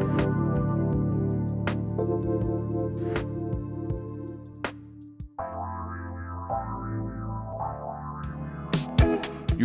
You're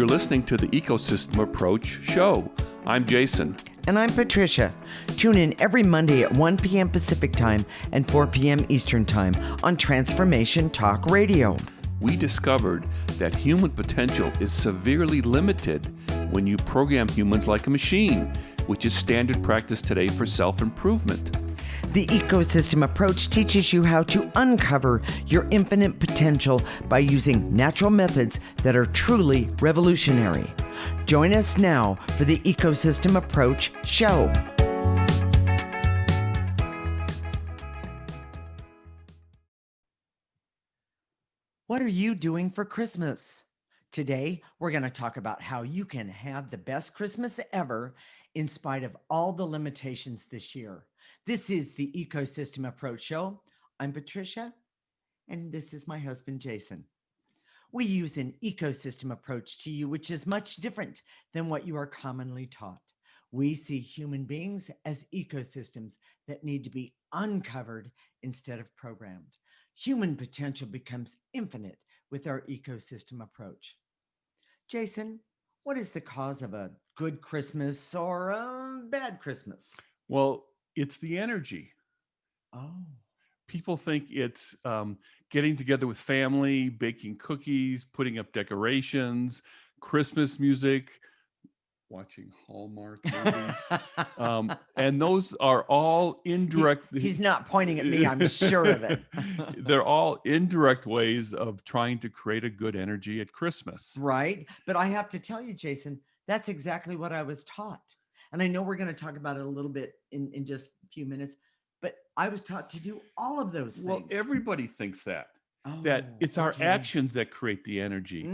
listening to the Ecosystem Approach show. I'm Jason. And I'm Patricia. Tune in every Monday at 1 p.m. Pacific Time and 4 p.m. Eastern Time on Transformation Talk Radio. We discovered that human potential is severely limited when you program humans like a machine, which is standard practice today for self-improvement. The Ecosystem Approach teaches you how to uncover your infinite potential by using natural methods that are truly revolutionary. Join us now for the Ecosystem Approach show. What are you doing for Christmas? Today, we're going to talk about how you can have the best Christmas ever in spite of all the limitations this year. This is the Ecosystem Approach show. I'm Patricia, and this is my husband, Jason. We use an ecosystem approach to you, which is much different than what you are commonly taught. We see human beings as ecosystems that need to be uncovered instead of programmed. Human potential becomes infinite with our ecosystem approach. Jason, what is the cause of a good Christmas or a bad Christmas? Well, it's the energy. Oh. People think it's getting together with family, baking cookies, putting up decorations, Christmas music, watching Hallmark movies. And those are all indirect. He's not pointing at me, I'm sure of it. They're all indirect ways of trying to create a good energy at Christmas. Right. But I have to tell you, Jason, that's exactly what I was taught. And I know we're going to talk about it a little bit in just a few minutes, but I was taught to do all of those things. Well, everybody thinks that it's our actions that create the energy.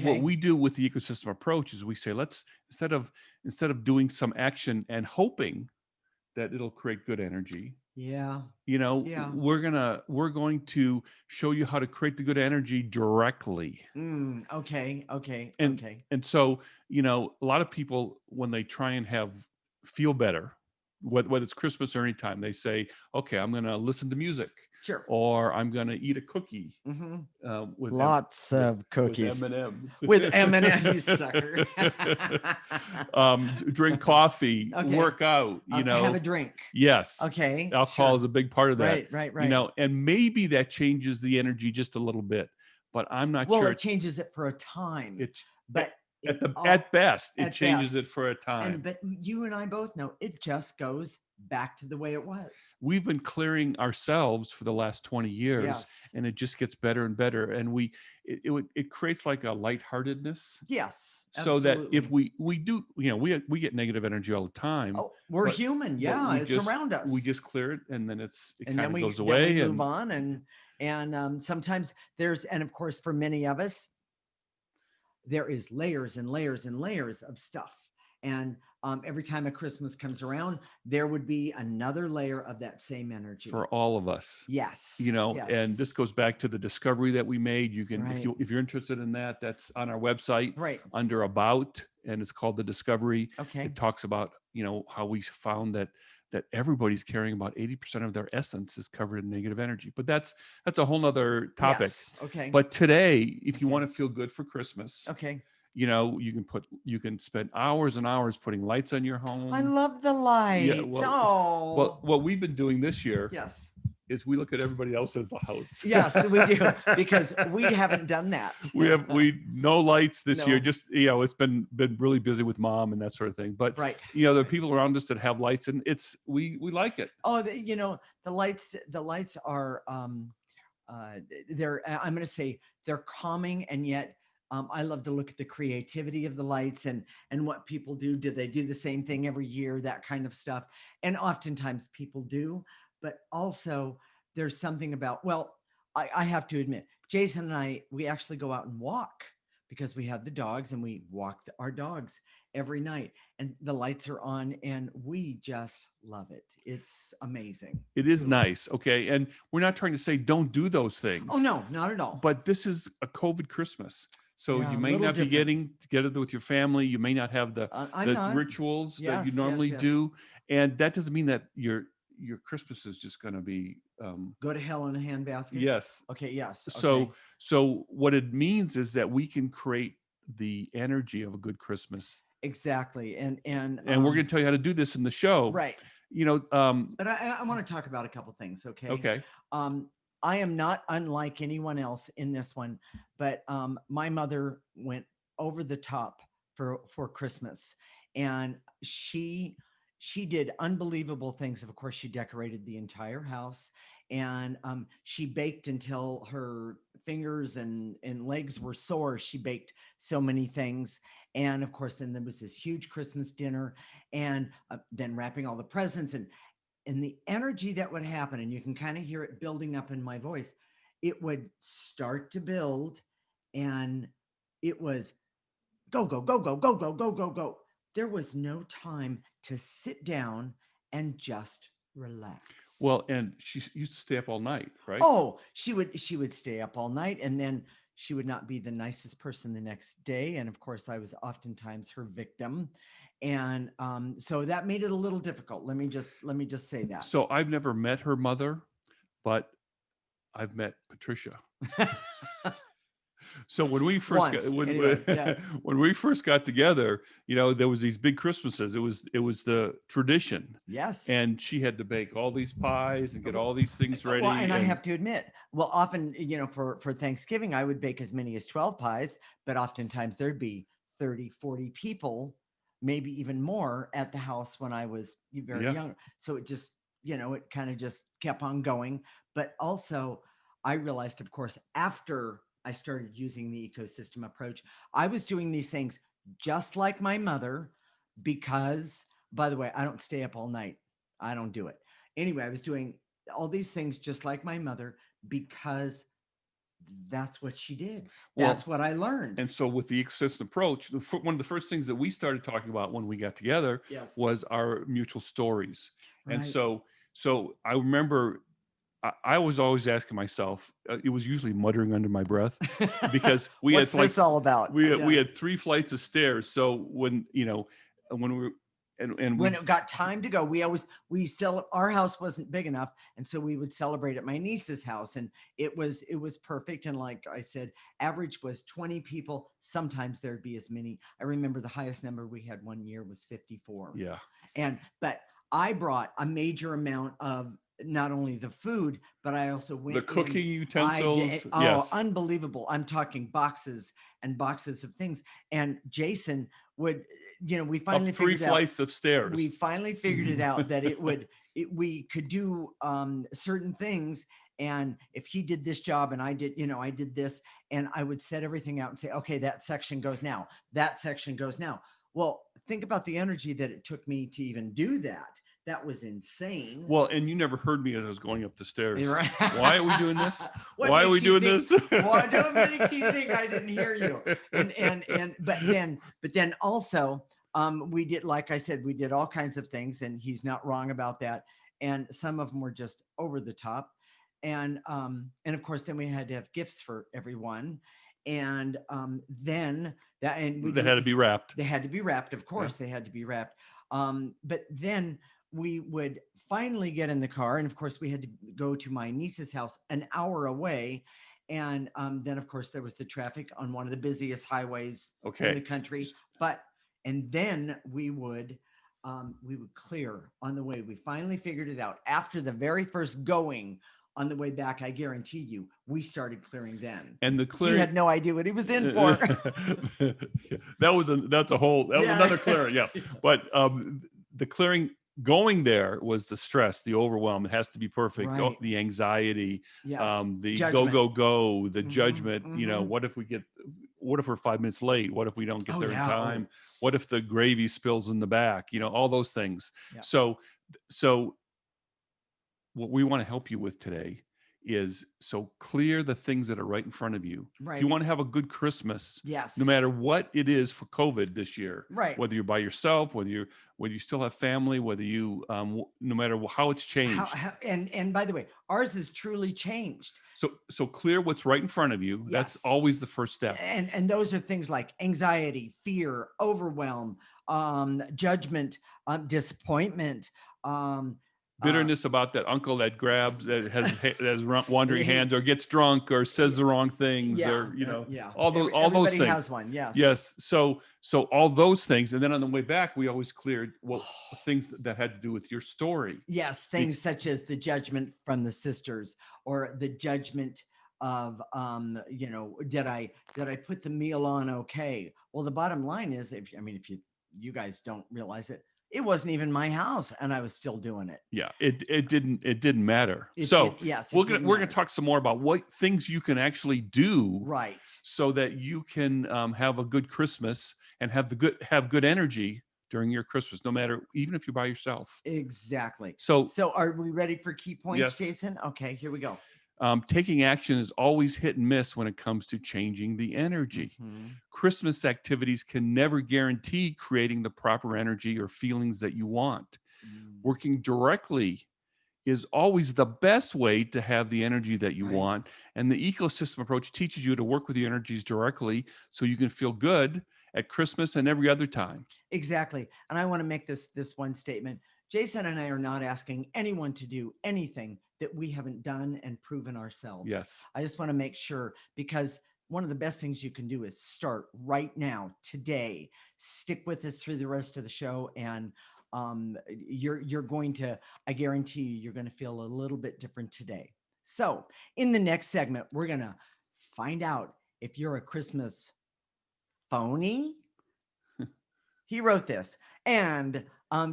What we do with the ecosystem approach is we say, let's, instead of doing some action and hoping that it'll create good energy. We're going to show you how to create the good energy directly. Okay. And so, a lot of people, when they try and feel better, whether it's Christmas or any time, they say, okay, I'm going to listen to music. Sure. Or I'm going to eat a cookie. With lots of cookies. With M&Ms. With M&Ms, you sucker. Drink coffee, work out, have a drink. Yes. Okay. Alcohol is a big part of that. Right. And maybe that changes the energy just a little bit, but I'm not sure. Well, it changes it for a time. At best, it changes it for a time. But you and I both know it just goes back to the way it was. We've been clearing ourselves for the last 20 years, and it just gets better and better. And it creates like a lightheartedness. Yes. So absolutely. that if we do, we get negative energy all the time. Oh, we're human. Yeah, it's around us. We just clear it, and then it kind of goes then away. We move on, and sometimes and of course, for many of us, there is layers and layers and layers of stuff. And every time a Christmas comes around, there would be another layer of that same energy. For all of us. Yes. And this goes back to the discovery that we made. You can, if you're interested in that, that's on our website under About, and it's called The Discovery. Okay. It talks about, how we found that everybody's carrying about 80% of their essence is covered in negative energy. But that's a whole nother topic. Yes. Okay. But today, if you want to feel good for Christmas, okay, you can spend hours and hours putting lights on your home. I love the lights. Yeah, well, what we've been doing this year is we look at everybody else's house. Yes, we do, because we haven't done that. we no lights this year. Just it's been really busy with mom and that sort of thing. But there are people around us that have lights, and we like it. Oh, the lights are they're I'm going to say they're calming, and yet I love to look at the creativity of the lights and what people do. Do they do the same thing every year? That kind of stuff. And oftentimes people do. But also there's something about, I have to admit, Jason and we actually go out and walk because we have the dogs, and we walk our dogs every night, and the lights are on, and we just love it. It's amazing. It is nice. Okay. And we're not trying to say don't do those things. Oh, no, not at all. But this is a COVID Christmas. So Yeah, you a may little not be different. getting together with your family. You may not have I'm the not. rituals that you Yes, yes, normally yes. do, and that doesn't mean that your Christmas is just going to be Go to hell in a handbasket. yes. Okay, yes. So Okay. so what it means is that we can create the energy of a good Christmas, Exactly. and we're going to tell you how to do this in the show. Right. You know, But I want to talk about a couple things, okay? okay. Um, I am not unlike anyone else in this one, but my mother went over the top for Christmas, and she did unbelievable things. Of course, she decorated the entire house, and she baked until her fingers and legs were sore. She baked so many things, and of course, then there was this huge Christmas dinner, and then wrapping all the presents and the energy that would happen, and you can kind of hear it building up in my voice. It would start to build, and it was go, go, go, go, go, go, go, go, go. There was no time to sit down and just relax. Well, and she used to stay up all night, right? Oh, she would stay up all night, and then she would not be the nicest person the next day. And of course, I was oftentimes her victim. And so that made it a little difficult. Let me just say that. So I've never met her mother, but I've met Patricia. So when we first got Once, anyway, yeah. when we first got together, you know, there was these big Christmases. It was the tradition, Yes. and she had to bake all these pies and get all these things ready. Well, and I have to admit, well, often, for Thanksgiving, I would bake as many as 12 pies, but oftentimes there'd be 30, 40 people, maybe even more at the house when I was very Yeah. young. So it just, it kind of just kept on going. But also, I realized, of course, after I started using the ecosystem approach, I was doing these things just like my mother, because, by the way, I don't stay up all night. I don't do it. Anyway, I was doing all these things just like my mother because that's what she did. Well, That's what I learned. and so with the ecosystem approach, one of the first things that we started talking about when we got together Yes. was our mutual stories. And Right. so I remember I was always asking myself, it was usually muttering under my breath, because we What's had like this all about? we Yeah. had 3 flights of stairs. So when we were and When we it got time to go, our house wasn't big enough, and so we would celebrate at my niece's house, and it was perfect. And like I said, average was 20 people. Sometimes there'd be as many. I remember the highest number we had one year was 54. yeah. But I brought a major amount of not only the food, but I also went The cooking I utensils, did, yes. unbelievable. I'm talking boxes and boxes of things. And Jason would, we Up finally 3 figured out flights of stairs. we finally figured it out that we could do certain things. And if he did this job and I did this, and I would set everything out and say, okay, that section goes now, that section goes now. Well, think about the energy that it took me to even do that. That was insane. Well, and you never heard me as I was going up the stairs. Right. Why are we doing this? What Why are we makes you doing think- this? What makes you think I didn't hear you? But then also, we did, like I said, we did all kinds of things, and he's not wrong about that. And some of them were just over the top. And of course, then we had to have gifts for everyone. And then that, and They had to be wrapped. they had to be wrapped. Of course, they had to be wrapped. But then we would finally get in the car, and of course, we had to go to my niece's house an hour away. And then, of course, there was the traffic on one of the busiest highways in the country. And then we would clear on the way. We finally figured it out after the very first going. On the way back, I guarantee you, we started clearing then. And the clearing, he had no idea what he was in for. That was another clearing, yeah. But the clearing going there was the stress, the overwhelm. It has to be perfect. Right. The anxiety, Yes. the Judgment. go, the Mhm, judgment. mhm. What if we're 5 minutes late? What if we don't get Oh, there in yeah. time? What if the gravy spills in the back? All those things. Yeah. So what we want to help you with today is so clear the things that are right in front of you. If you Right. want to have a good Christmas, no Yes. matter what it is for COVID this year, Right. whether you're by yourself, whether you still have family, whether you no matter how it's changed. How and by the way, ours has truly changed. So clear what's right in front of you. That's Yes. always the first step. And those are things like anxiety, fear, overwhelm, judgment, disappointment, um, uh, Bitterness about that uncle that grabs that has wandering he- hands or gets drunk or says y- the wrong things yeah, or yeah. all those Everybody things. has one. Yes. Yes. So all those things, and then on the way back, we always cleared things that had to do with your story. Yes, things such as the judgment from the sisters, or the judgment of did I put the meal on okay? Well, the bottom line is, if you guys don't realize it, it wasn't even my house and I was still doing it. Yeah, it didn't matter. It So did, yes, it we're didn't gonna matter. talk some more about what things you can actually do Right. so that you can have a good Christmas and have good energy during your Christmas, no matter even if you're by yourself. Exactly. So So are we ready for key points, yes, Jason? Okay, here we go. taking action is always hit and miss when it comes to changing the energy. Mhm. Christmas activities can never guarantee creating the proper energy or feelings that you want. Mm. Working directly is always the best way to have the energy that you Right. want. And the ecosystem approach teaches you to work with the energies directly so you can feel good at Christmas and every other time. Exactly. And I want to make this one statement. Jason and I are not asking anyone to do anything that we haven't done and proven ourselves. Yes. I just want to make sure, because one of the best things you can do is start right now, today. Stick with us through the rest of the show, and you're going to, I guarantee you're going to feel a little bit different today. So in the next segment, we're going to find out if you're a Christmas phony. He wrote this, and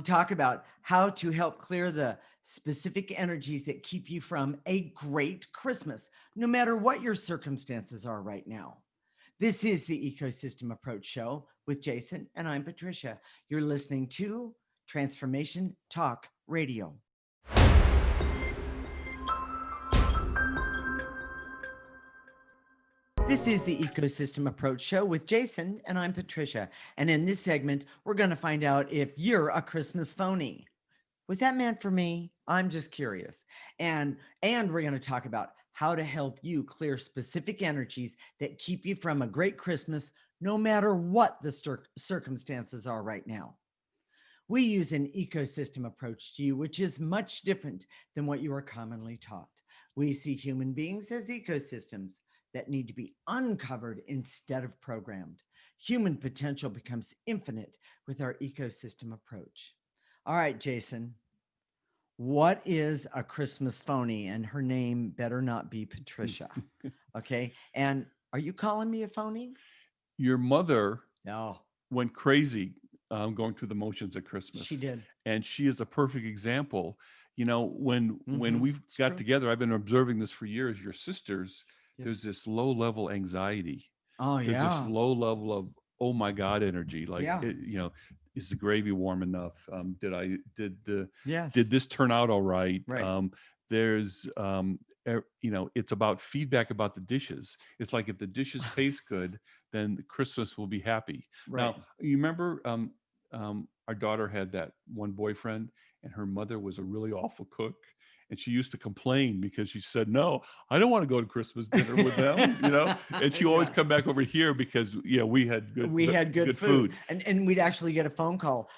talk about how to help clear the specific energies that keep you from a great Christmas, no matter what your circumstances are right now. This is the Ecosystem Approach Show with Jason, and I'm Patricia. You're listening to Transformation Talk Radio. This is the Ecosystem Approach Show with Jason, and I'm Patricia. And in this segment, we're going to find out if you're a Christmas phony. Was that meant for me? I'm just curious. And we're going to talk about how to help you clear specific energies that keep you from a great Christmas, no matter what the circumstances are right now. We use an ecosystem approach to you, which is much different than what you are commonly taught. We see human beings as ecosystems that need to be uncovered instead of programmed. Human potential becomes infinite with our ecosystem approach. All right, Jason, what is a Christmas phony? And her name better not be Patricia. Okay. And are you calling me a phony? Your mother No. went crazy going through the motions at Christmas. She did. And she is a perfect example. When we've It's got true. together, I've been observing this for years. Your sisters, Yes. there's this low level anxiety. Oh, There's this yeah. low level of oh my God energy. Like Yeah. is the gravy warm enough? Yes. Did this turn out all right? Right. There's it's about feedback about the dishes. It's like if the dishes taste good, then Christmas will be happy. Right. Now you remember our daughter had that one boyfriend, and her mother was a really awful cook. And she used to complain because she said, "No, I don't want to go to Christmas dinner with them," And she always Yeah. come back over here because we had good food. And we'd actually get a phone call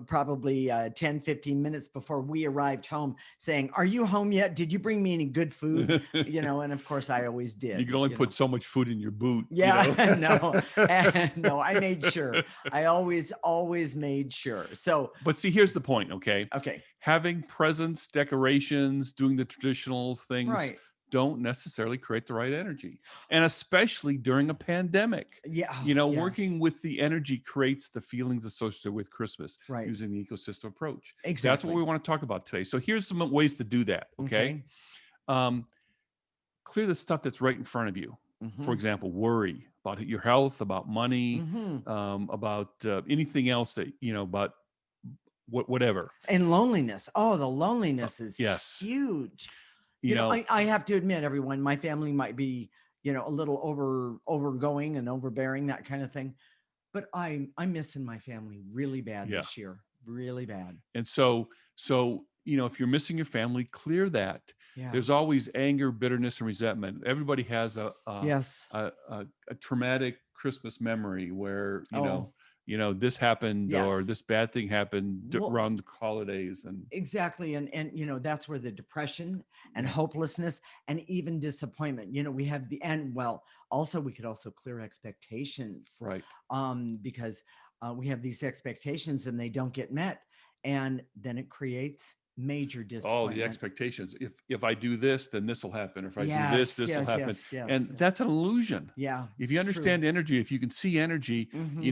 probably 10, 15 minutes before we arrived home saying, "Are you home yet? Did you bring me any good food?" And of course I always did. You can only put so much food in your boot. Yeah, no, no, I made sure. I always made sure. So, But see, here's the point, okay? okay. Having presents, decorations, doing the traditional things Right. don't necessarily create the right energy. And especially during a pandemic. Yeah. Working with the energy creates the feelings associated with Christmas Right. using the ecosystem approach. Exactly. That's what we want to talk about today. So here's some ways to do that, okay? Clear the stuff that's right in front of you. For example, worry about your health, about money, about anything else that, about whatever. And loneliness. Oh, the loneliness is yes. huge. you know, I have to admit, everyone, my family might be, a little overgoing and overbearing, that kind of thing. But I'm missing my family really bad yeah. this year. Really bad. And so, if you're missing your family, clear that. Yeah. There's always anger, bitterness, and resentment. Everybody has Yes. a traumatic Christmas memory where, Oh, this happened or yes. this bad thing happened Well, around the holidays. And exactly. And that's where the depression and yeah, hopelessness and even disappointment, we have well, also we could also clear expectations, right. because we have these expectations and they don't get met. And then it creates major Oh, the disappointment. expectations. If I do this, then this will happen. Or if I do this, Yes, this will yes, happen. yes, yes, And yes. that's an illusion. Yeah, If you it's true. understand energy, if you can see energy, Mm-hmm.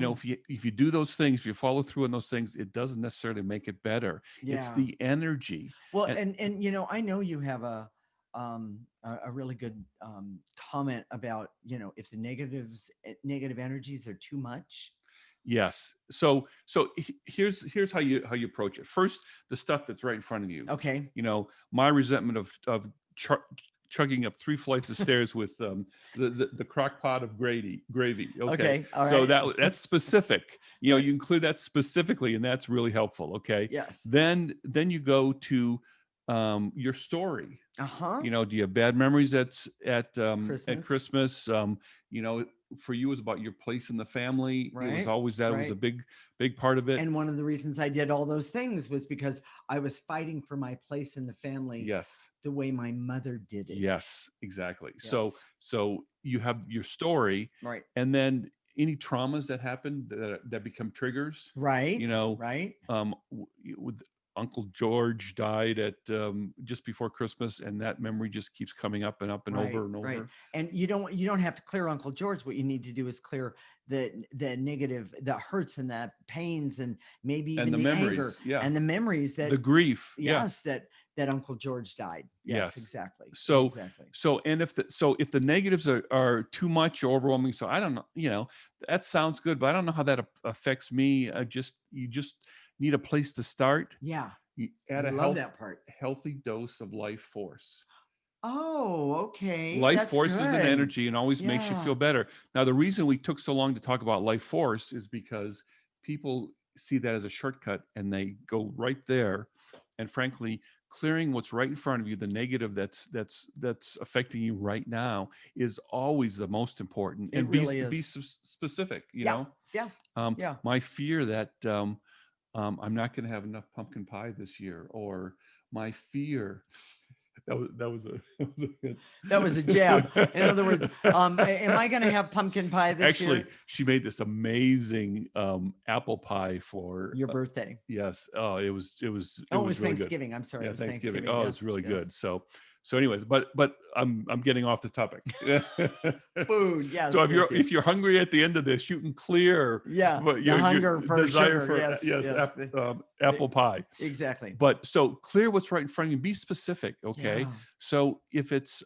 if you do those things, if you follow through on those things, it doesn't necessarily make it better. It's Yeah. the energy. Well, And and I know you have a really good comment about, if the negative energies are too much. yes. So here's how you approach it. First, the stuff that's right in front of you. Okay. My resentment of chugging up 3 flights of stairs with the crock pot of gravy. Okay, Okay. All so right. that's specific. Right. You include that specifically, and that's really helpful. Okay, Yes. then you go to your story. Uh-huh. Do you have bad memories at Christmas. Christmas? You know, for you, it was about your place in the family. It was Right. always that. It was a Right. big part of it. And one of the reasons I did all those things was because I was fighting for my place in the family Yes. the way my mother did it. Yes, exactly. So Yes. so you have your story, Right. and then any traumas that happen that become triggers. Right. You know, Right. with Uncle George died at just before Christmas, and that memory just keeps coming up and up and Right, over and right. over. And you don't have to clear Uncle George. What you need to do is clear the negative, the hurts and the pains, and maybe And even the the anger memories, yeah, and the memories the that, grief, yeah, yes, that Uncle George died. Yes, yes. exactly. So Exactly. and if the negatives are too much or overwhelming, so I don't know, that sounds good, but I don't know how that affects me. You just need a place to start. Yeah. You I add a love that part. healthy dose of life force. Oh, okay. Life That's force is an good. energy and always makes you Yeah. feel better. Now, the reason we took so long to talk about life force is because people see that as a shortcut and they go right there. And frankly, clearing what's right in front of you, the negative that's affecting you right now, is always the most important. It And be really be is. specific. Yeah. Yeah. Yeah. My fear that I'm not going to have enough pumpkin pie this year, or my fear that was a That was a jab. In other words, am I going to have pumpkin pie this Actually, year? she made this amazing apple pie for Your birthday. yes. Oh, it Oh, it was was really good. Thanksgiving. I'm sorry. It Yeah, was Thanksgiving. Thanksgiving. Oh, it's Yes. really Yes. good. So anyways, but I'm getting off the topic. Food. So Yes. if Yes. you're Yes. if you're hungry at the end of this, you can clear Yeah. what The your hunger for desire sugar. for Yes. yes, Yes. apple pie. Exactly. But so clear what's right in front of you. Be specific, okay? Yeah. So if it's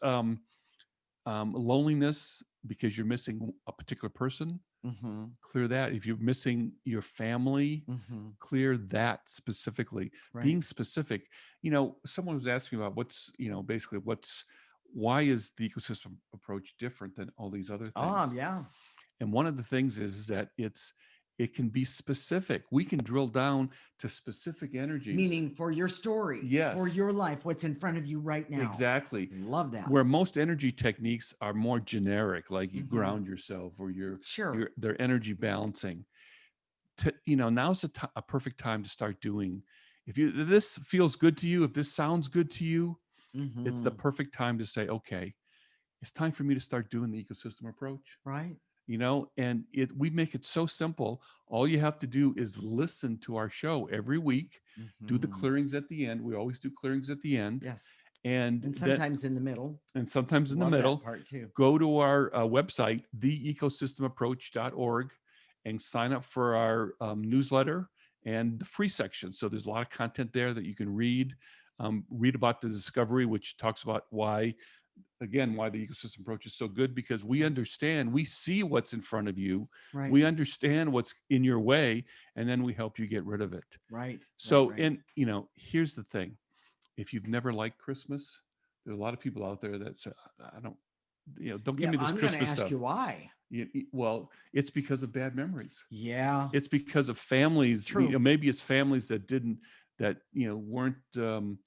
loneliness because you're missing a particular person, Mm-hmm. clear that. If you're missing your family, Mm-hmm. clear that specifically. Right. Being specific. Someone was asking about basically why is the ecosystem approach different than all these other things? Yeah. And one of the things is that it can be specific. We can drill down to specific energies. Meaning for your story, for Yes, your life, what's in front of you right now. exactly. Love that. Where most energy techniques are more generic, like you Mm-hmm. ground yourself or Sure. they're energy balancing. Now's a perfect time to start doing. If this feels good to you, if this sounds good to you, it's the Mm-hmm. perfect time to say, okay, it's time for me to start doing the ecosystem approach. Right. And we make it so simple. All you have to do is listen to our show every week, do the Mm-hmm. clearings at the end. We always do clearings at the end, Yes. and And then sometimes in the middle. sometimes in the Love that middle. part too. Go to our website, theecosystemapproach.org, and sign up for our newsletter and the free section. So there's a lot of content there that you can read. Read about the discovery, which talks about why the ecosystem approach is so good, because we understand, we see what's in front of you, Right. we understand what's in your way, and then we help you get rid of it. Right. Right. So, Right. and here's the thing: if you've never liked Christmas, there's a lot of people out there that say, I don't, don't give Yeah, me this I'm going to Christmas ask stuff. you why. Well, it's because of bad memories. Yeah, It's because of families, true. maybe it's families that weren't, um,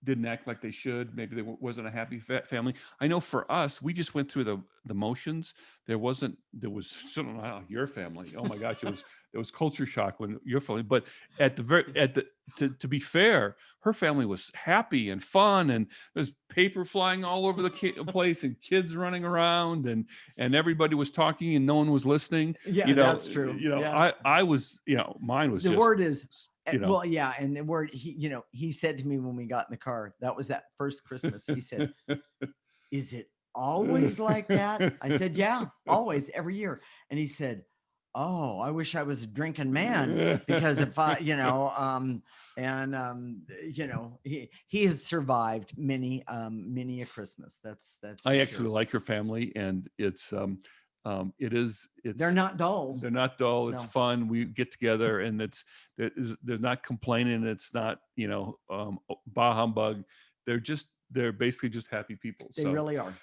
didn't act like they should. Maybe there wasn't a happy family. I know for us, we just went through the motions. There was certainly not like your family. Oh my gosh, there was culture shock when your family. But to be fair, her family was happy and fun, and there's paper flying all over the place, and kids running around, and everybody was talking, and no one was listening. Yeah, that's true. Yeah. I was, mine was The just, word is, you know. well, yeah. And the word, he said to me when we got in the car, that was that first Christmas. He said, is it always like that? I said, yeah, always, every year. And he said, oh, I wish I was a drinking man, because if I, he has survived many a Christmas. That's I for actually sure. like her family, and They're not dull. they're not dull. It's No, fun. We get together, and they're not complaining. It's not, bah humbug. They're basically just happy people. they really are.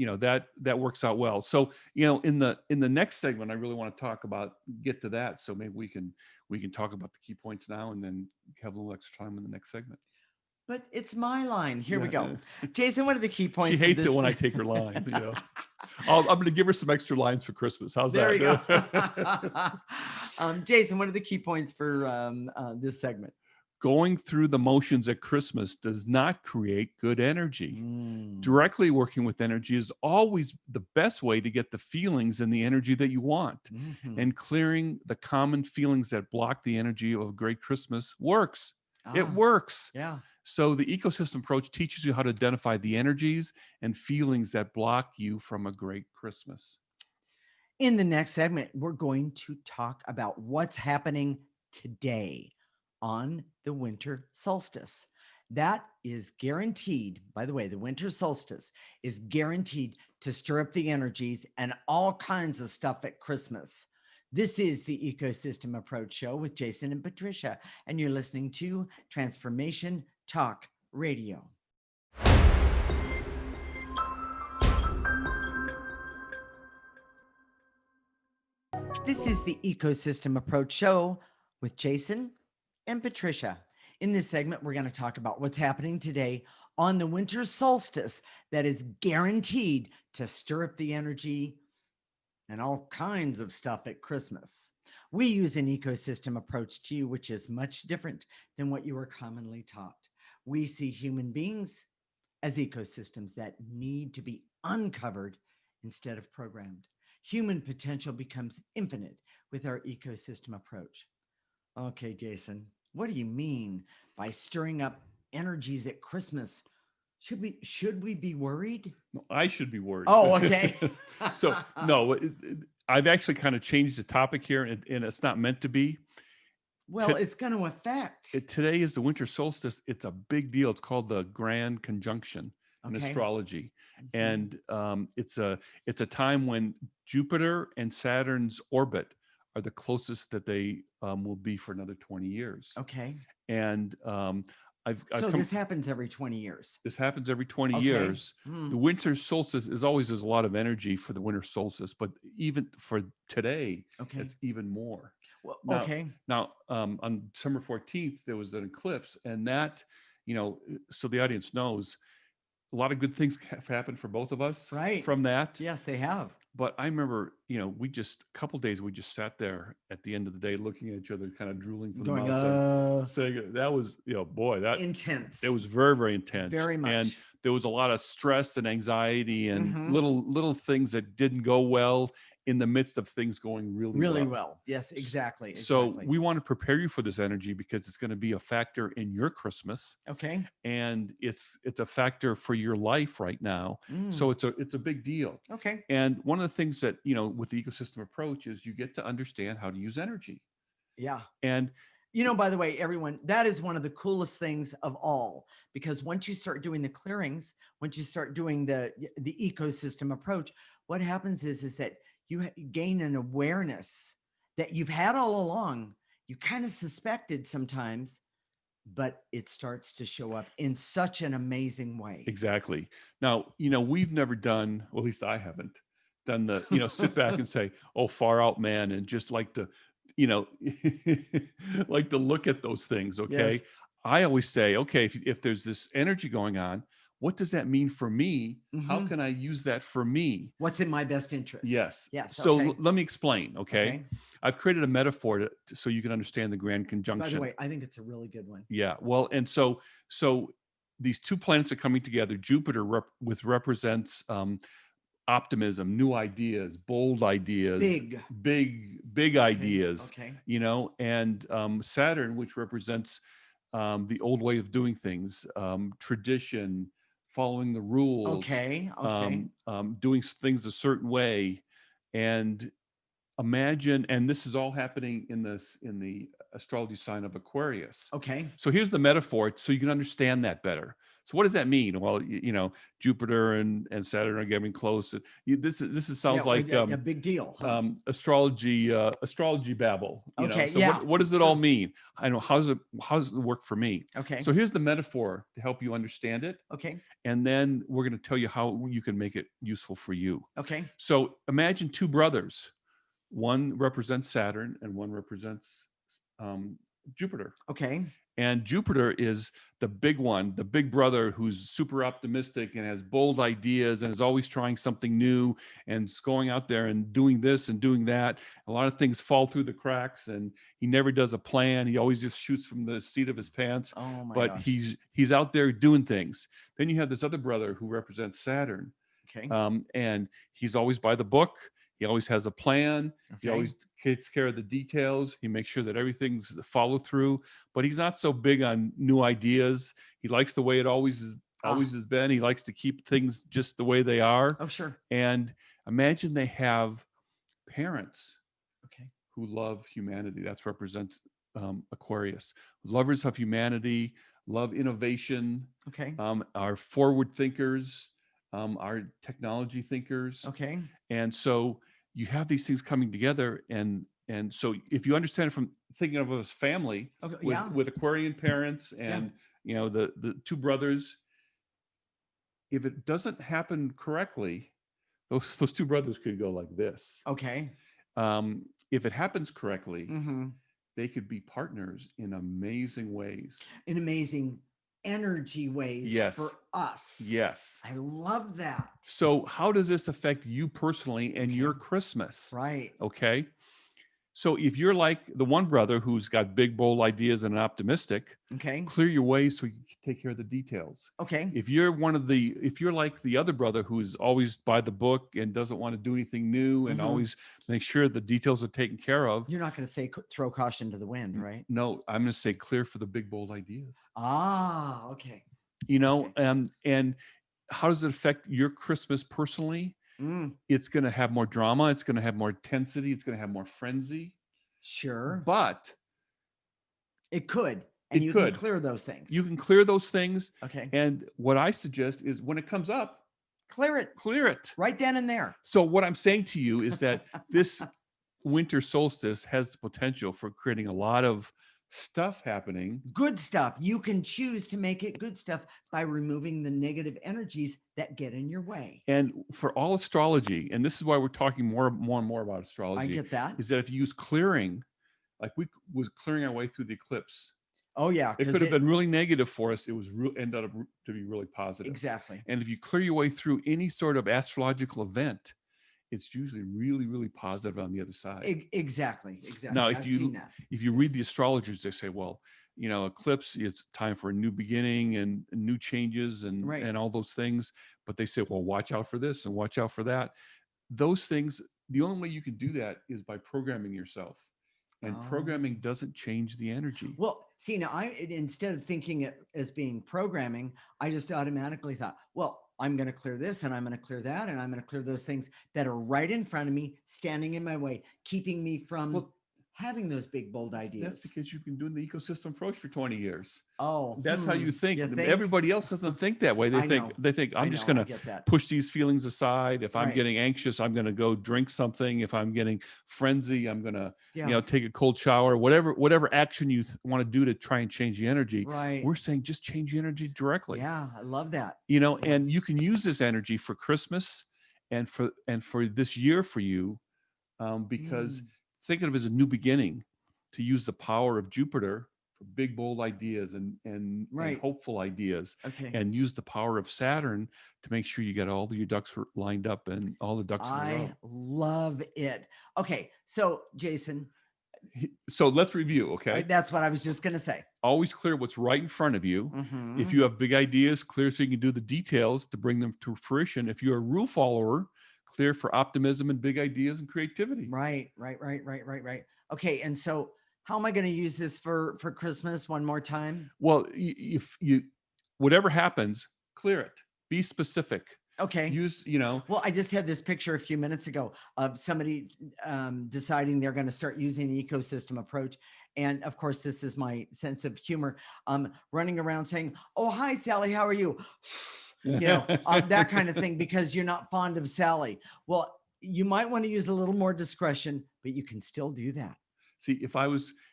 That works out well. So, in the next segment, I really want to get to that. So maybe we can talk about the key points now, and then have a little extra time in the next segment. But it's my line. Here we Yeah, go. Jason, what are the key She points of hates it this? when I take her line. I'm going to give her some extra lines for Christmas. How's There that? you go. Jason, what are the key points for this segment? Going through the motions at Christmas does not create good energy. Directly working with energy is always the best way to get the feelings and the energy that you want. And clearing the common feelings that block the energy of a great Christmas works. It works. Yeah. So the ecosystem approach teaches you how to identify the energies and feelings that block you from a great Christmas. In the next segment, we're going to talk about what's happening today on the winter solstice. That is guaranteed, by the way, the winter solstice is guaranteed to stir up the energies and all kinds of stuff at Christmas. This is the Ecosystem Approach Show with Jason and Patricia, and you're listening to Transformation Talk Radio. This is the Ecosystem Approach Show with Jason and Patricia. In this segment, we're going to talk about what's happening today on the winter solstice that is guaranteed to stir up the energy and all kinds of stuff at Christmas. We use an ecosystem approach to you, which is much different than what you are commonly taught. We see human beings as ecosystems that need to be uncovered instead of programmed. Human potential becomes infinite with our ecosystem approach. Okay, Jason, what do you mean by stirring up energies at Christmas? Should we be worried? No, I should be worried. Oh, okay. So no, I've actually kind of changed the topic here, and it's not meant to be. Well, it's going to affect. Today is the winter solstice. It's a big deal. It's called the Grand Conjunction in astrology, and it's a time when Jupiter and Saturn's orbit are the closest that they will be for another 20 years. Okay. And this happens every 20 years. This happens every 20 years. The winter solstice is always, there's a lot of energy for the winter solstice, but even for today, it's even more. Well, Now, on December 14th, there was an eclipse, and that, so the audience knows, a lot of good things have happened for both of us from that. Yes, they have. But I remember, a couple of days, we just sat there at the end of the day looking at each other, kind of drooling from the mouth, saying that was, that intense. It was very, very intense. Very much. And there was a lot of stress and anxiety and little things that didn't go well in the midst of things going really well. Yes, exactly. So we want to prepare you for this energy because it's going to be a factor in your Christmas. Okay. And it's a factor for your life right now. So it's a big deal. Okay. And one of the things that, with the ecosystem approach is you get to understand how to use energy. Yeah. And by the way, everyone, that is one of the coolest things of all, because once you start doing the clearings, once you start doing the ecosystem approach, what happens is that you gain an awareness that you've had all along. You kind of suspected sometimes, but it starts to show up in such an amazing way. Exactly. Now, we've never done, well, at least I haven't done the, sit back and say, oh, far out, man, and just like to, you know, like to look at those things. Okay. Yes. I always say, okay, if there's this energy going on, what does that mean for me? How Hmm. can I use that for me? What's in my best interest? Yes. Yes. So Okay. let me explain. Okay. Okay. I've created a metaphor so you can understand the grand By the conjunction. way, I think it's a really good one. Yeah. Well, and so these two planets are coming together. Jupiter represents optimism, new ideas, bold ideas, Big. big Okay. ideas, Okay. and Saturn, which represents the old way of doing things, tradition, following the rules, Okay. Okay. doing things a certain way, and imagine, and this is all happening in the astrology sign of Aquarius. Okay. So here's the metaphor so you can understand that better. So what does that mean? Well, Jupiter and Saturn are getting close. Sounds Yeah. Well, like yeah. Yeah. Big deal, huh? astrology babble. Okay. So Yeah. what does it all True. mean? I know how does it work for me? Okay. So here's the metaphor to help you understand it, Okay. and then we're going to tell you how you can make it useful for you. Okay. So imagine two brothers. One represents Saturn and one represents um, Jupiter. Okay. And Jupiter is the big one, the big brother who's super optimistic and has bold ideas and is always trying something new and is going out there and doing this and doing that. A lot of things fall through the cracks and he never does a plan. He always just shoots from the seat of his pants, Oh my but gosh. he's out there doing things. Then you have this other brother who represents Saturn, Okay. and he's always by the book. He always has a plan. He Okay. always takes care of the details. He makes sure that everything's followed through. But he's not so big on new ideas. He likes the way it Ah. always has been. He likes to keep things just the way they are. Oh, sure. And imagine they have parents Okay. who love humanity. That's represents Aquarius. Lovers of humanity, love innovation, Okay. are forward thinkers, are technology thinkers. Okay. And so you have these things coming together, and so if you understand it from thinking of a family Okay. with Yeah. Aquarian parents Yeah. and the two brothers, if it doesn't happen correctly, those two brothers could go like this. Okay. If it happens correctly, Mm-hmm. they could be partners in amazing ways. In amazing energy ways Yes. for us. Yes. I love that. So how does this affect you personally and Okay. your Christmas? Right. Okay. So if you're like the one brother who's got big, bold ideas and optimistic, Okay. clear your way so you can take care of the details. Okay. If you're like the other brother who's always by the book and doesn't want to do anything new and Mhm. always make sure the details are taken care of. You're not going to say throw caution to the wind, right? No, I'm going to say clear for the big, bold ideas. Ah, okay. And how does it affect your Christmas personally? Mm, It's going to have more drama. It's going to have more intensity. It's going to have more frenzy. sure. But It could. And it you could. can clear those things. You can clear those things. Okay. And what I suggest is when it comes up, Clear it clear it. right then and there. So what I'm saying to you is that this winter solstice has the potential for creating a lot of stuff happening. Good stuff. You can choose to make it good stuff by removing the negative energies that get in your way. And for all astrology, and this is why we're talking more and more about I astrology, get that. is that if you use clearing, like we was clearing our way through the eclipse, Oh, yeah. it could have been really negative for us. It was ended up to be really positive. Exactly. And if you clear your way through any sort of astrological event, it's usually really, really positive on the other side. Exactly. Now, I've seen that. if you read the astrologers, they say, well, eclipse, it's time for a new beginning and new changes and Right. and all those things. But they say, well, watch out for this and watch out for that. Those things, the only way you can do that is by programming yourself. And programming doesn't change the energy. Well, see, now instead of thinking it as being programming, I just automatically thought, well, I'm going to clear this and I'm going to clear that and I'm going to clear those things that are right in front of me, standing in my way, keeping me from having those big, bold That's ideas? because you've been doing the ecosystem approach for 20 years. Oh, That's how you think. you think? Everybody else doesn't think that way. I know. They think I I'm just know. going I to get that. push these feelings aside. If I'm Right. getting anxious, I'm going to go drink something. If I'm getting frenzy, I'm going to, Yeah. take a cold shower. Whatever action you want to do to try and change the energy. Right. We're saying just change the energy directly. Yeah, I love that. And you can use this energy for Christmas and for this year for you, because think of it as a new beginning, to use the power of Jupiter for big, bold ideas and Right. hopeful ideas, Okay. and use the power of Saturn to make sure you get all your ducks lined up and all the ducks in a row. I love it. Okay, so Jason, So let's review, okay? that's what I was just going to say. Always clear what's right in front of you. Mhm. If you have big ideas, clear so you can do the details to bring them to fruition. If you're a rule follower, clear for optimism and big ideas and creativity. Right. Okay, and so how am I going to use this for Christmas one more time? Well, if you whatever happens, clear it. Be specific. Okay. Use, Well, I just had this picture a few minutes ago of somebody deciding they're going to start using the ecosystem approach. And of course, this is my sense of humor, running around saying, "Oh, hi, Sally, how are you?" That kind of thing, because you're not fond of Sally. Well, you might want to use a little more discretion, but you can still do that. See,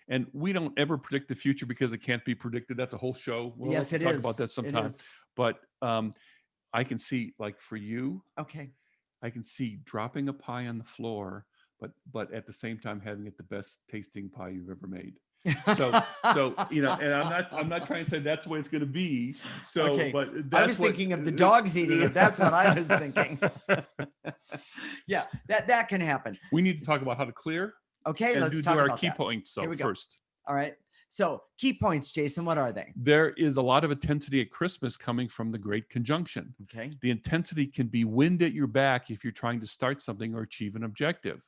and we don't ever predict the future because it can't be predicted. That's a whole show. We'll Yes, it talk is. about that sometime. But I can see, like for you, Okay. I can see dropping a pie on the floor, but at the same time having it the best tasting pie you've ever made. So and I'm not trying to say that's the way it's going to be. So, okay. but I was thinking of the dogs eating it. That's what I was thinking. Yeah, that can happen. We need to talk about how to clear. Okay, and let's talk our about key that. points. So first. All right. So key points, Jason, what are they? There is a lot of intensity at Christmas coming from the Great Conjunction. Okay. The intensity can be wind at your back if you're trying to start something or achieve an objective.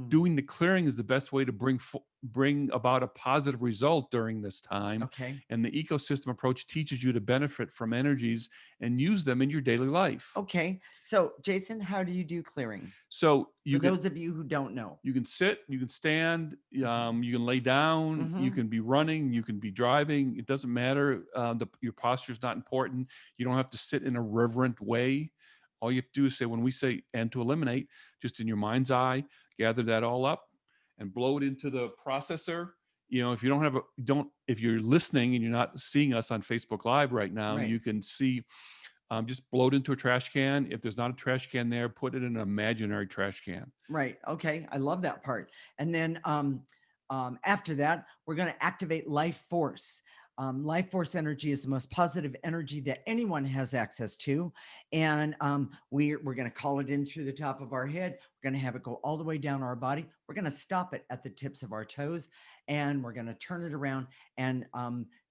Doing the clearing is the best way to bring about a positive result during this time. Okay. And the ecosystem approach teaches you to benefit from energies and use them in your daily life. Okay. So, Jason, how do you do clearing? So for those of you who don't know, you can sit, you can stand, you can lay down, you can be running, you can be driving. It doesn't matter. Your posture is not important. You don't have to sit in a reverent way. All you have to do is say, when we say "and to eliminate," just in your mind's eye, gather that all up and blow it into the processor. If you're listening and you're not seeing us on Facebook Live right now, you can see. Just blow it into a trash can. If there's not a trash can there, put it in an imaginary trash can. Right. Okay. I love that part. And then after that, we're going to activate life force. Life force energy is the most positive energy that anyone has access to. And we're going to call it in through the top of our head. We're going to have it go all the way down our body. We're going to stop it at the tips of our toes. And we're going to turn it around and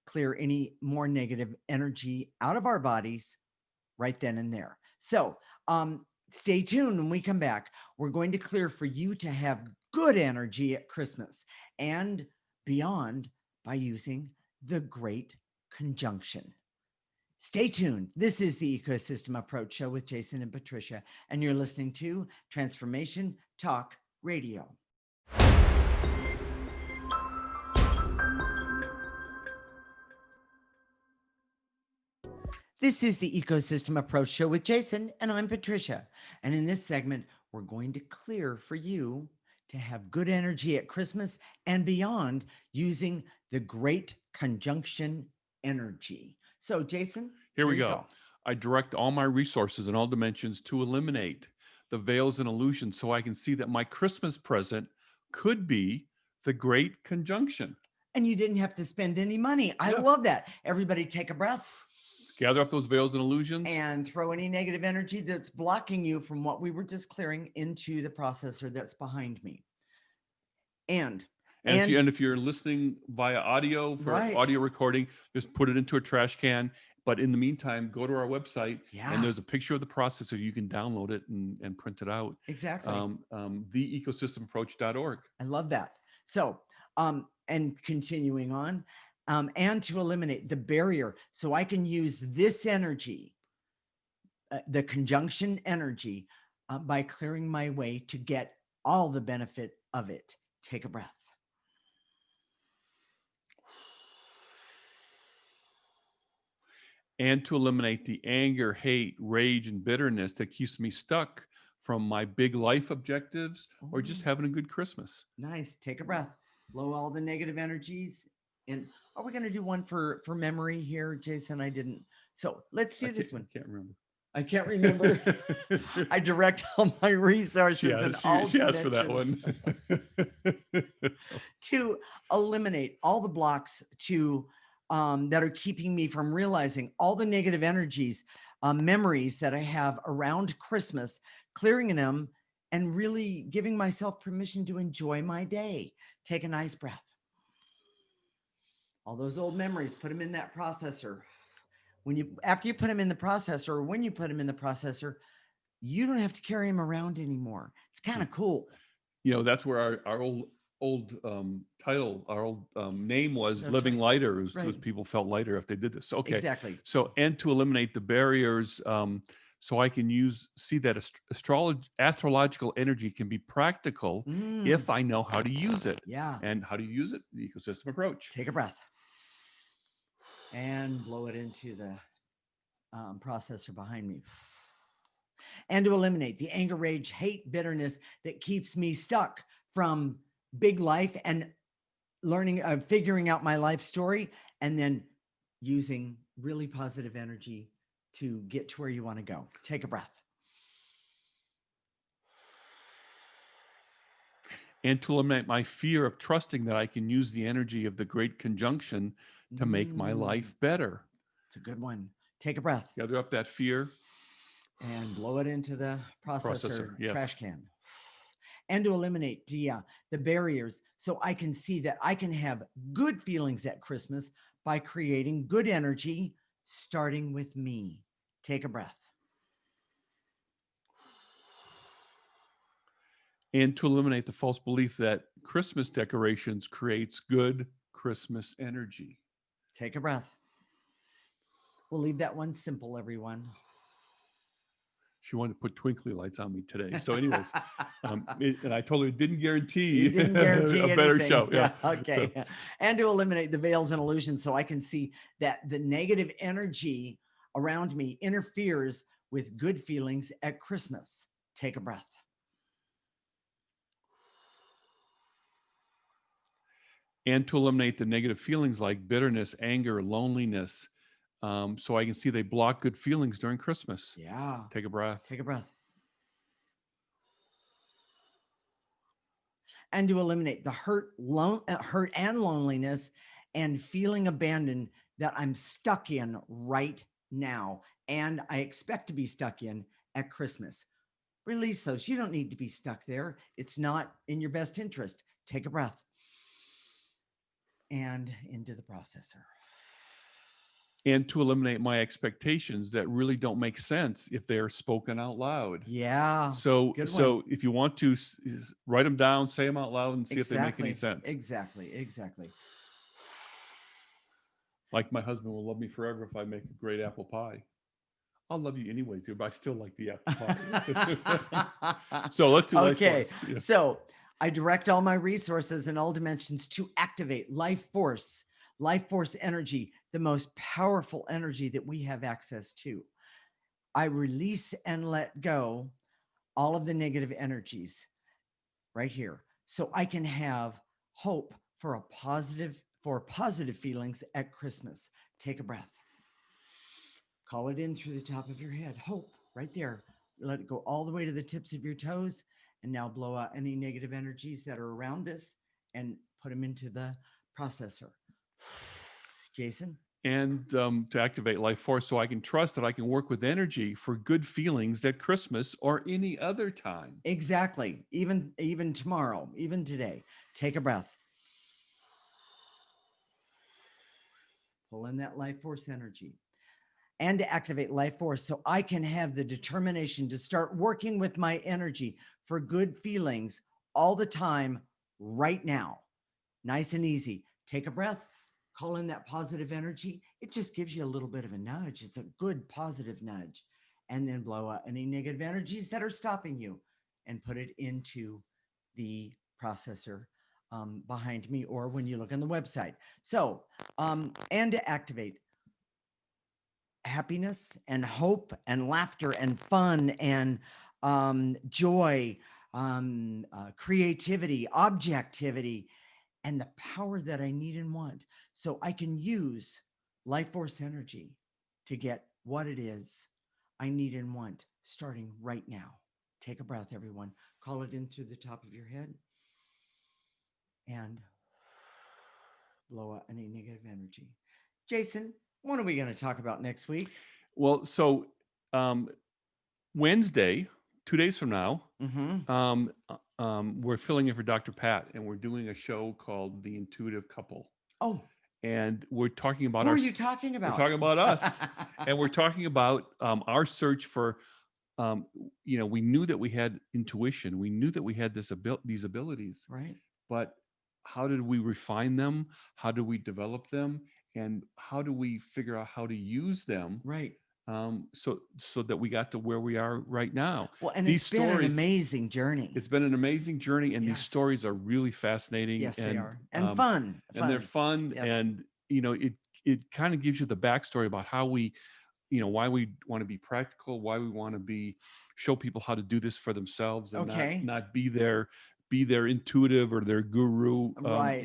clear any more negative energy out of our bodies right then and there. So stay tuned when we come back. We're going to clear for you to have good energy at Christmas and beyond by using the Great Conjunction. Stay tuned. This is the Ecosystem Approach Show with Jason and Patricia, and you're listening to Transformation Talk Radio. This is the Ecosystem Approach Show with Jason, and I'm Patricia. And in this segment, we're going to clear for you to have good energy at Christmas and beyond using the Great Conjunction energy. So, Jason, here we go. I direct all my resources in all dimensions to eliminate the veils and illusions so I can see that my Christmas present could be the Great Conjunction. And you didn't have to spend any money. I love that. Everybody take a breath. Gather up those veils and illusions. And throw any negative energy that's blocking you from what we were just clearing into the processor that's behind me. And if you're listening via audio for audio recording, just put it into a trash can. But in the meantime, go to our website and there's a picture of the processor. You can download it and print it out. Exactly. Theecosystemapproach.org. I love that. So, and continuing on, and to eliminate the barrier so I can use this energy, the conjunction energy, by clearing my way to get all the benefit of it. Take a breath. and to eliminate the anger, hate, rage, and bitterness that keeps me stuck from my big life objectives or just Oh, having a good Christmas. nice. Take a breath. Blow all the negative energies. And are we going to do one for memory here, Jason? I didn't. So let's do this I one. can't remember. I can't remember. I direct all my resources in all She asked for that dimensions one. to eliminate all the blocks to that are keeping me from realizing all the negative energies, memories that I have around Christmas, clearing them and really giving myself permission to enjoy my day. Take a nice breath. All those old memories, put them in that processor. When you after you put them in the processor, or when you put them in the processor, you don't have to carry them around anymore. It's kind of cool. That's where our old title, our old name was That's Living right. Lighter. It was Right. people felt lighter if they did this. Okay. Exactly. So, and to eliminate the barriers, so I can see that astrological energy can be practical if I know how to use it. Yeah. And how do you use it? The ecosystem approach. Take a breath and blow it into the processor behind me. And to eliminate the anger, rage, hate, bitterness that keeps me stuck from big life and learning, figuring out my life story, and then using really positive energy to get to where you want to go. Take a breath. And to eliminate my fear of trusting that I can use the energy of the great conjunction to make my life better. It's a good one. Take a breath. Gather up that fear and blow it into the processor yes. trash can. And to eliminate the barriers so I can see that I can have good feelings at Christmas by creating good energy, starting with me. Take a breath. And to eliminate the false belief that Christmas decorations creates good Christmas energy. Take a breath. We'll leave that one simple, everyone. She wanted to put twinkly lights on me today. So, anyways, and I told her it didn't guarantee, You didn't guarantee a better anything. show. Yeah. Okay. So. And to eliminate the veils and illusions so I can see that the negative energy around me interferes with good feelings at Christmas. Take a breath. And to eliminate the negative feelings like bitterness, anger, loneliness, so I can see they block good feelings during Christmas. Yeah. Take a breath. Take a breath. And to eliminate the hurt and loneliness and feeling abandoned that I'm stuck in right now. And I expect to be stuck in at Christmas. Release those. You don't need to be stuck there. It's not in your best interest. Take a breath. And into the processor. And to eliminate my expectations that really don't make sense if they're spoken out loud. Yeah. So if you want to write them down, say them out loud and see if they make any sense. Exactly. Like my husband will love me forever if I make a great apple pie. I'll love you anyway, too, but I still like the apple pie. So let's do life force. Yeah. So I direct all my resources in all dimensions to activate life force energy, the most powerful energy that we have access to. I release and let go all of the negative energies right here so I can have hope for positive feelings at Christmas. Take a breath. Call it in through the top of your head. Hope right there. Let it go all the way to the tips of your toes. And now blow out any negative energies that are around this and put them into the processor. Jason? And to activate life force so I can trust that I can work with energy for good feelings at Christmas or any other time. Exactly. Even tomorrow, even today. Take a breath. Pull in that life force energy. And to activate life force so I can have the determination to start working with my energy for good feelings all the time right now. Nice and easy. Take a breath, call in that positive energy. It just gives you a little bit of a nudge. It's a good positive nudge. And then blow out any negative energies that are stopping you and put it into the processor behind me or when you look on the website. So, and to activate happiness and hope and laughter and fun and joy, creativity, objectivity, and the power that I need and want. So I can use life force energy to get what it is I need and want starting right now. Take a breath, everyone. Call it in through the top of your head and blow out any negative energy. Jason, what are we going to talk about next week? Well, so Wednesday, 2 days from now, we're filling in for Dr. Pat, and we're doing a show called The Intuitive Couple. Oh, and we're talking about who are you talking about? We're talking about us, and we're talking about our search for. We knew that we had intuition. We knew that we had these abilities, right? But how did we refine them? How do we develop them? And how do we figure out how to use them? Right. So that we got to where we are right now. Well, and it's been an amazing journey. It's been an amazing journey, and these stories are really fascinating. Yes, they are, and fun. And they're fun, and it kind of gives you the backstory about how we, why we want to be practical, why we want to show people how to do this for themselves, and not be their intuitive or their guru.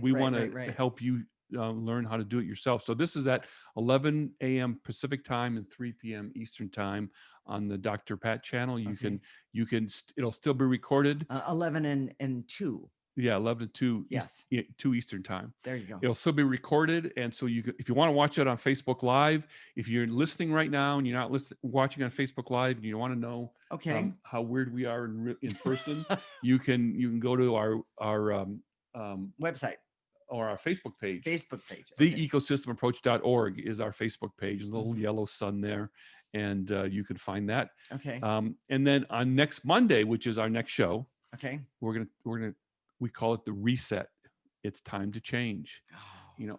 We want to help you learn how to do it yourself. So this is at 11 a.m. Pacific time and 3 p.m. Eastern time on the Dr. Pat channel. It'll still be recorded. 11 and 2. Yeah, 11 to 2, yes. 2 Eastern time. There you go. It'll still be recorded, and so if you want to watch it on Facebook Live, if you're listening right now and you're not watching on Facebook Live, and you want to know how weird we are in person, you can go to our website or our Facebook page. TheEcosystemApproach.org is our Facebook page. There's a little yellow sun there, and you can find that. Okay. And then on next Monday, which is our next show, we're gonna we call it the reset. It's time to change.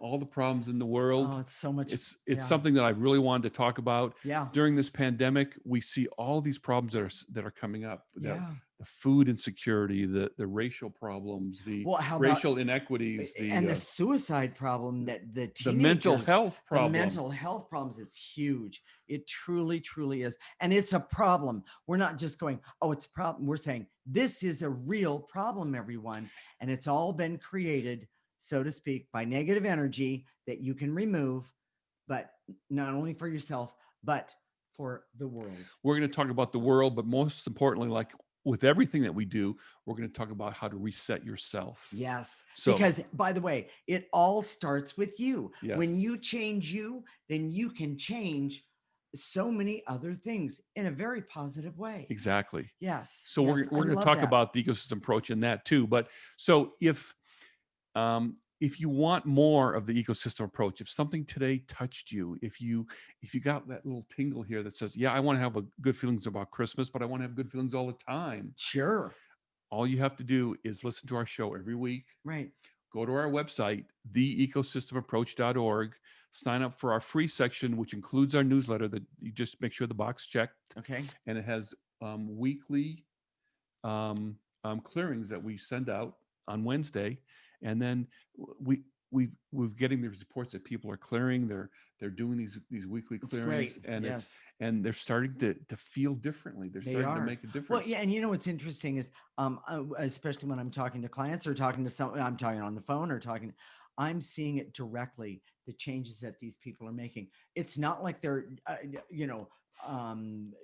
All the problems in the world. Oh, it's so much. It's something that I really wanted to talk about. Yeah. During this pandemic, we see all these problems that are coming up. The food insecurity, the racial problems, the racial inequities, the suicide problem, the mental health problem. The mental health problems is huge. It truly, truly is. And it's a problem. We're not just going, oh, it's a problem. We're saying this is a real problem, everyone. And it's all been created, so to speak, by negative energy that you can remove, but not only for yourself, but for the world. We're going to talk about the world, but most importantly, like with everything that we do, we're going to talk about how to reset yourself. Yes. Because by the way, it all starts with you. Yes. When you change you, then you can change so many other things in a very positive way. Exactly. Yes. So we're going to talk about the ecosystem approach in that too. But so if you want more of the ecosystem approach, if something today touched you, if you got that little tingle here that says, yeah, I want to have good feelings about Christmas, but I want to have good feelings all the time. Sure. All you have to do is listen to our show every week. Right. Go to our website, theecosystemapproach.org, sign up for our free section, which includes our newsletter that you just make sure the box checked. Okay. And it has weekly clearings that we send out on Wednesday. And then we're getting these reports that people are clearing. They're doing these weekly clearings, and they're starting to feel differently. They're starting to make a difference. Well, yeah, and what's interesting is, especially when I'm talking to clients or talking to someone, I'm talking on the phone or talking, I'm seeing it directly. The changes that these people are making. It's not like they're,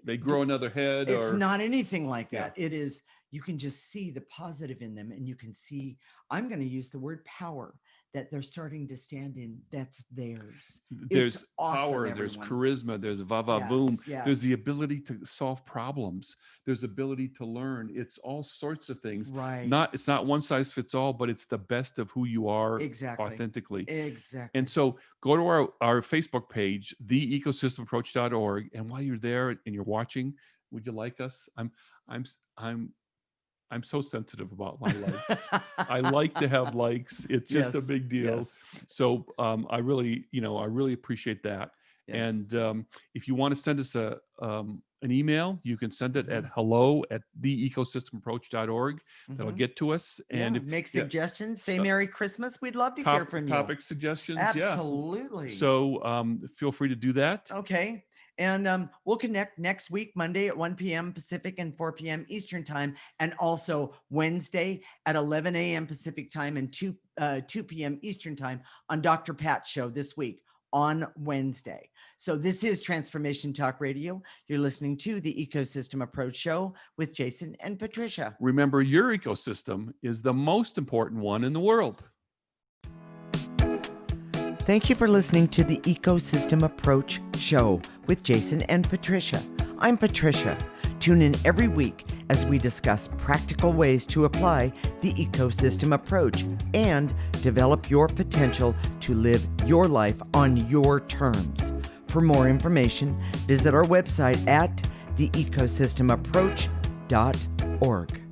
they grow another head. It's not anything like that. It is, you can just see the positive in them, and you can see, I'm going to use the word power that they're starting to stand in. That's theirs. There's power, there's charisma, there's boom. Yes. There's the ability to solve problems. There's ability to learn. It's all sorts of things. Right. It's not one size fits all, but it's the best of who you are authentically. Exactly. And so go to our Facebook page, theecosystemapproach.org. And while you're there and you're watching, would you like us? I'm so sensitive about my likes. I like to have likes. It's just a big deal. Yes. So I really appreciate that. Yes. And if you want to send us an email, you can send it at hello@theecosystemapproach.org. That'll get to us. And make suggestions. Say Merry Christmas. We'd love to hear from you. Topic suggestions. Absolutely. So feel free to do that. Okay. And we'll connect next week, Monday at 1 p.m. Pacific and 4 p.m. Eastern time, and also Wednesday at 11 a.m. Pacific time and 2 p.m. Eastern time on Dr. Pat's show this week on Wednesday. So this is Transformation Talk Radio. You're listening to the Ecosystem Approach Show with Jason and Patricia. Remember, your ecosystem is the most important one in the world. Thank you for listening to the Ecosystem Approach Show with Jason and Patricia. I'm Patricia. Tune in every week as we discuss practical ways to apply the ecosystem approach and develop your potential to live your life on your terms. For more information, visit our website at theecosystemapproach.org.